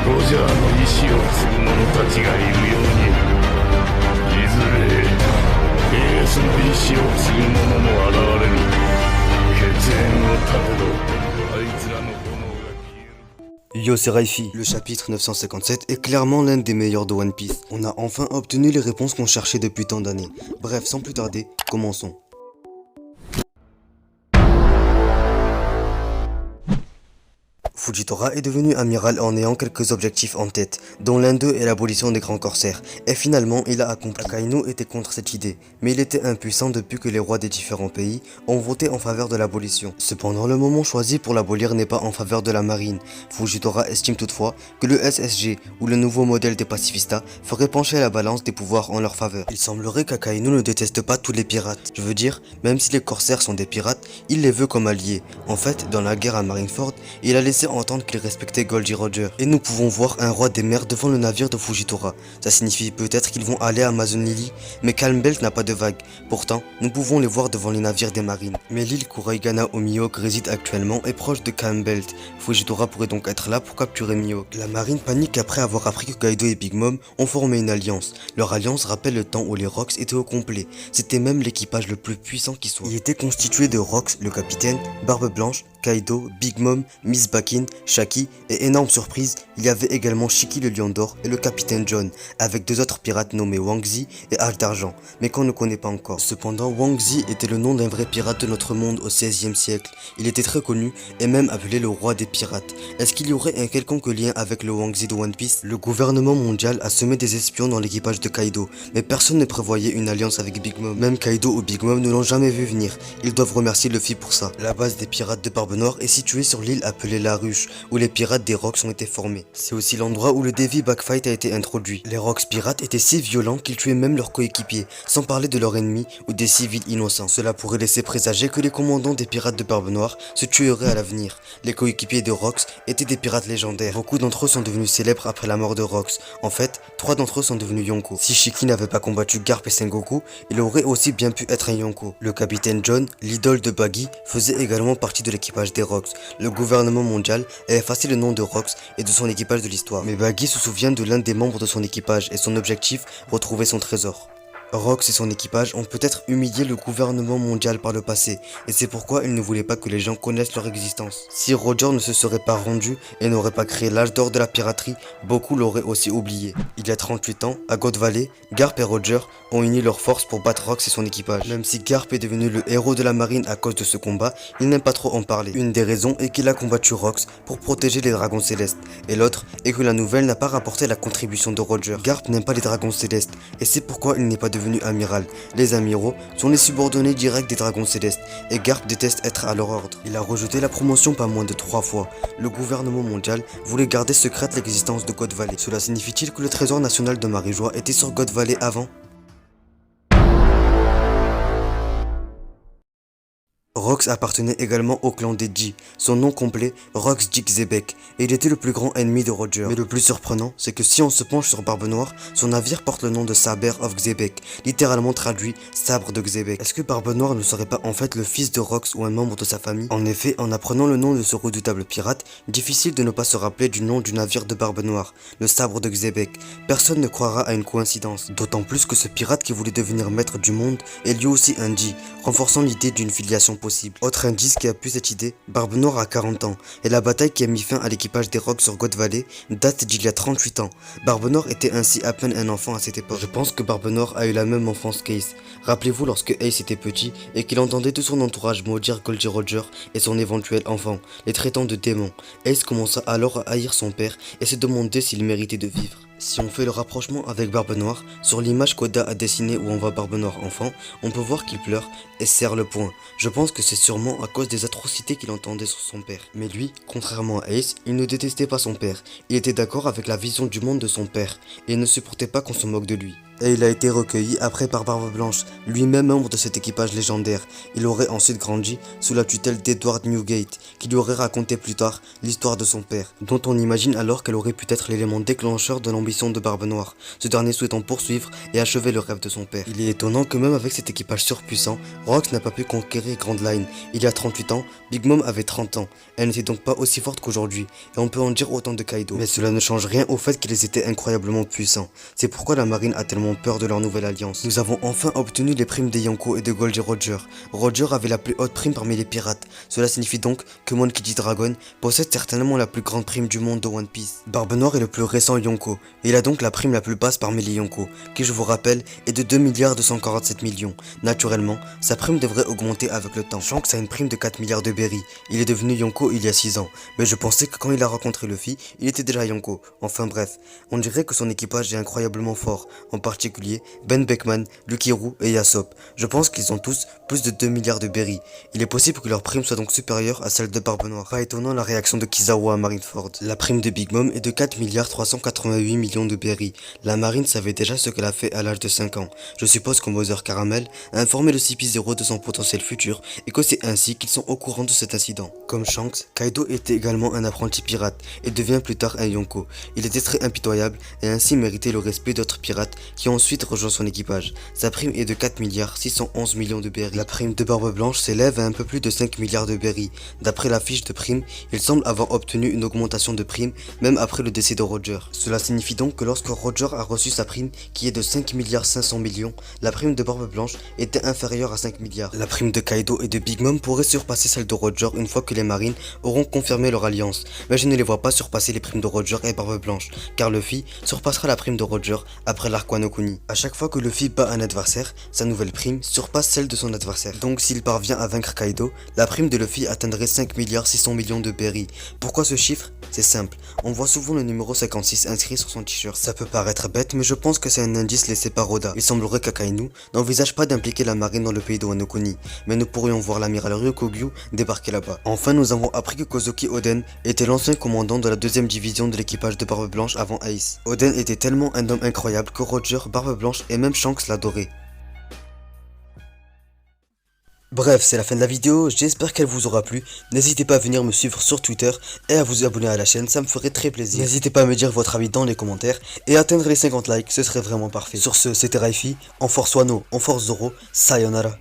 ロジャーの意志を継ぐ者たちがいるように、いずれエースの意志を継ぐ者も現れる。血縁を立てろ、あいつらの炎が消える。 Yo, c'est Raifi. Le chapitre 957 est clairement l'un des meilleurs de One Piece. On a enfin obtenu les réponses qu'on cherchait depuis tant d'années. Bref, sans plus tarder, commençons. Fujitora est devenu amiral en ayant quelques objectifs en tête, dont l'un d'eux est l'abolition des grands corsaires, et finalement il a accompli. Akainu était contre cette idée, mais il était impuissant depuis que les rois des différents pays ont voté en faveur de l'abolition. Cependant, le moment choisi pour l'abolir n'est pas en faveur de la marine. Fujitora estime toutefois que le SSG ou le nouveau modèle des pacifistas ferait pencher la balance des pouvoirs en leur faveur. Il semblerait qu'Akainu ne déteste pas tous les pirates. Je veux dire, même si les corsaires sont des pirates, il les veut comme alliés. En fait, dans la guerre à Marineford, il a laissé entendre qu'il respectait Goldie Roger. Et nous pouvons voir un roi des mers devant le navire de Fujitora. Ça signifie peut-être qu'ils vont aller à Amazon Lily, mais Calm Belt n'a pas de vagues. Pourtant, nous pouvons les voir devant les navires des marines. Mais l'île Kuraigana où Mihawk réside actuellement est proche de Calm Belt. Fujitora pourrait donc être là pour capturer Mihawk. La marine panique après avoir appris que Kaido et Big Mom ont formé une alliance. Leur alliance rappelle le temps où les Rocks étaient au complet. C'était même l'équipage le plus puissant qui soit. Il était constitué de Rocks, le capitaine, Barbe Blanche, Kaido, Big Mom, Miss Bakin, Shaki et énorme surprise, il y avait également Shiki le lion d'or et le capitaine John, avec deux autres pirates nommés Wang Zi et Hache d'argent, mais qu'on ne connaît pas encore. Cependant, Wang Zi était le nom d'un vrai pirate de notre monde au XVIe siècle. Il était très connu et même appelé le roi des pirates. Est-ce qu'il y aurait un quelconque lien avec le Wang Zi de One Piece? Le gouvernement mondial a semé des espions dans l'équipage de Kaido, mais personne ne prévoyait une alliance avec Big Mom. Même Kaido ou Big Mom ne l'ont jamais vu venir. Ils doivent remercier Luffy pour ça. La base des pirates de Barbe Noire est située sur l'île appelée La Ruche, où les pirates des Rocks ont été formés. C'est aussi l'endroit où le Devi Backfight a été introduit. Les Rocks pirates étaient si violents qu'ils tuaient même leurs coéquipiers, sans parler de leurs ennemis ou des civils innocents. Cela pourrait laisser présager que les commandants des pirates de Barbe Noire se tueraient à l'avenir. Les coéquipiers de Rocks étaient des pirates légendaires. Beaucoup d'entre eux sont devenus célèbres après la mort de Rocks. En fait, 3 d'entre eux sont devenus Yonko. Si Shiki n'avait pas combattu Garp et Sengoku, il aurait aussi bien pu être un Yonko. Le capitaine John, l'idole de Baggy, faisait également partie de l'équipage des Rocks. Le gouvernement mondial a effacé le nom de Rocks et de son équipage de l'histoire. Mais Baggy se souvient de l'un des membres de son équipage et son objectif, retrouver son trésor. Rocks et son équipage ont peut-être humilié le gouvernement mondial par le passé, et c'est pourquoi ils ne voulaient pas que les gens connaissent leur existence. Si Roger ne se serait pas rendu et n'aurait pas créé l'âge d'or de la piraterie, beaucoup l'auraient aussi oublié. Il y a 38 ans, à God Valley, Garp et Roger ont uni leurs forces pour battre Rocks et son équipage. Même si Garp est devenu le héros de la marine à cause de ce combat, il n'aime pas trop en parler. Une des raisons est qu'il a combattu Rocks pour protéger les dragons célestes, et l'autre est que la nouvelle n'a pas rapporté la contribution de Roger. Garp n'aime pas les dragons célestes, et c'est pourquoi il n'est pas devenu amiral. Les amiraux sont les subordonnés directs des dragons célestes et Garp déteste être à leur ordre. Il a rejeté la promotion pas moins de 3 fois. Le gouvernement mondial voulait garder secrète l'existence de God Valley. Cela signifie-t-il que le trésor national de Marijois était sur God Valley avant? Rocks appartenait également au clan des Ji, son nom complet Rocks Jig Zebek, et il était le plus grand ennemi de Roger. Mais le plus surprenant, c'est que si on se penche sur Barbe Noire, son navire porte le nom de Saber of Xebek, littéralement traduit sabre de Xebek. Est-ce que Barbe Noire ne serait pas en fait le fils de Rocks ou un membre de sa famille? En effet, en apprenant le nom de ce redoutable pirate, difficile de ne pas se rappeler du nom du navire de Barbe Noire, le sabre de Xebek. Personne ne croira à une coïncidence, d'autant plus que ce pirate qui voulait devenir maître du monde est lui aussi un Ji, renforçant l'idée d'une filiation possible. Autre indice qui appuie cette idée, Barbe Noire a 40 ans, et la bataille qui a mis fin à l'équipage des Rocks sur God Valley date d'il y a 38 ans. Barbe Noire était ainsi à peine un enfant à cette époque. Je pense que Barbe Noire a eu la même enfance qu'Ace. Rappelez-vous lorsque Ace était petit et qu'il entendait tout son entourage maudire Goldie Roger et son éventuel enfant, les traitant de démons. Ace commença alors à haïr son père et se demandait s'il méritait de vivre. Si on fait le rapprochement avec Barbe Noire, sur l'image qu'Oda a dessinée où on voit Barbe Noire enfant, on peut voir qu'il pleure et serre le poing. Je pense que c'est sûrement à cause des atrocités qu'il entendait sur son père. Mais lui, contrairement à Ace, il ne détestait pas son père. Il était d'accord avec la vision du monde de son père et il ne supportait pas qu'on se moque de lui. Et il a été recueilli après par Barbe Blanche, lui-même membre de cet équipage légendaire. Il aurait ensuite grandi sous la tutelle d'Edward Newgate, qui lui aurait raconté plus tard l'histoire de son père, dont on imagine alors qu'elle aurait pu être l'élément déclencheur de l'emblématique l'ambition de Barbe Noire, ce dernier souhaitant poursuivre et achever le rêve de son père. Il est étonnant que même avec cet équipage surpuissant, Rox n'a pas pu conquérir Grand Line. Il y a 38 ans, Big Mom avait 30 ans. Elle n'était donc pas aussi forte qu'aujourd'hui, et on peut en dire autant de Kaido. Mais cela ne change rien au fait qu'ils étaient incroyablement puissants. C'est pourquoi la marine a tellement peur de leur nouvelle alliance. Nous avons enfin obtenu les primes des Yonko et de Goldie Roger. Roger avait la plus haute prime parmi les pirates. Cela signifie donc que Monkey D. Dragon possède certainement la plus grande prime du monde de One Piece. Barbe Noire est le plus récent Yonko, et il a donc la prime la plus basse parmi les Yonko, qui je vous rappelle est de 2,247 milliards. Naturellement, sa prime devrait augmenter avec le temps. Shanks a une prime de 4 milliards de berry. Il est devenu Yonko il y a 6 ans, mais je pensais que quand il a rencontré Luffy, il était déjà Yonko. Enfin bref, on dirait que son équipage est incroyablement fort, en particulier Ben Beckman, Lucky Roux et Yasop. Je pense qu'ils ont tous plus de 2 milliards de berry. Il est possible que leur prime soit donc supérieure à celle de Barbe Noire. Pas étonnant la réaction de Kizawa à Marineford. La prime de Big Mom est de 4 milliards 388 millions de berry. La marine savait déjà ce qu'elle a fait à l'âge de 5 ans. Je suppose que Mother Caramel a informé le CP0 de son potentiel futur et que c'est ainsi qu'ils sont au courant de cet incident. Comme Shanks, Kaido était également un apprenti pirate et devient plus tard un Yonko. Il était très impitoyable et ainsi méritait le respect d'autres pirates qui ont ensuite rejoint son équipage. Sa prime est de 4 milliards 611 millions de berry. La prime de Barbe Blanche s'élève à un peu plus de 5 milliards de berry. D'après la fiche de prime, il semble avoir obtenu une augmentation de prime même après le décès de Roger. Cela signifie donc que lorsque Roger a reçu sa prime qui est de 5 milliards 500 millions, la prime de Barbe Blanche était inférieure à 5 milliards. La prime de Kaido et de Big Mom pourrait surpasser celle de Roger une fois que les marines auront confirmé leur alliance, mais je ne les vois pas surpasser les primes de Roger et Barbe Blanche, car Luffy surpassera la prime de Roger après l'arc Wano Kuni. A chaque fois que Luffy bat un adversaire, sa nouvelle prime surpasse celle de son adversaire. Donc s'il parvient à vaincre Kaido, la prime de Luffy atteindrait 5 milliards 600 millions de berry. Pourquoi ce chiffre? C'est simple, on voit souvent le numéro 56 inscrit sur son t-shirt. Ça peut paraître bête, mais je pense que c'est un indice laissé par Oda. Il semblerait qu'Akainu n'envisage pas d'impliquer la marine dans le pays de Wano Kuni, mais nous pourrions voir l'amiral Ryukogyu débarquer là-bas. Enfin, nous avons appris que Kozuki Oden était l'ancien commandant de la deuxième division de l'équipage de Barbe Blanche avant Ace. Oden était tellement un homme incroyable que Roger, Barbe Blanche et même Shanks l'adoraient. Bref, c'est la fin de la vidéo, j'espère qu'elle vous aura plu. N'hésitez pas à venir me suivre sur Twitter et à vous abonner à la chaîne, ça me ferait très plaisir. N'hésitez pas à me dire votre avis dans les commentaires et atteindre les 50 likes, ce serait vraiment parfait. Sur ce, c'était Raifi, en force Wano, en force Zoro, sayonara.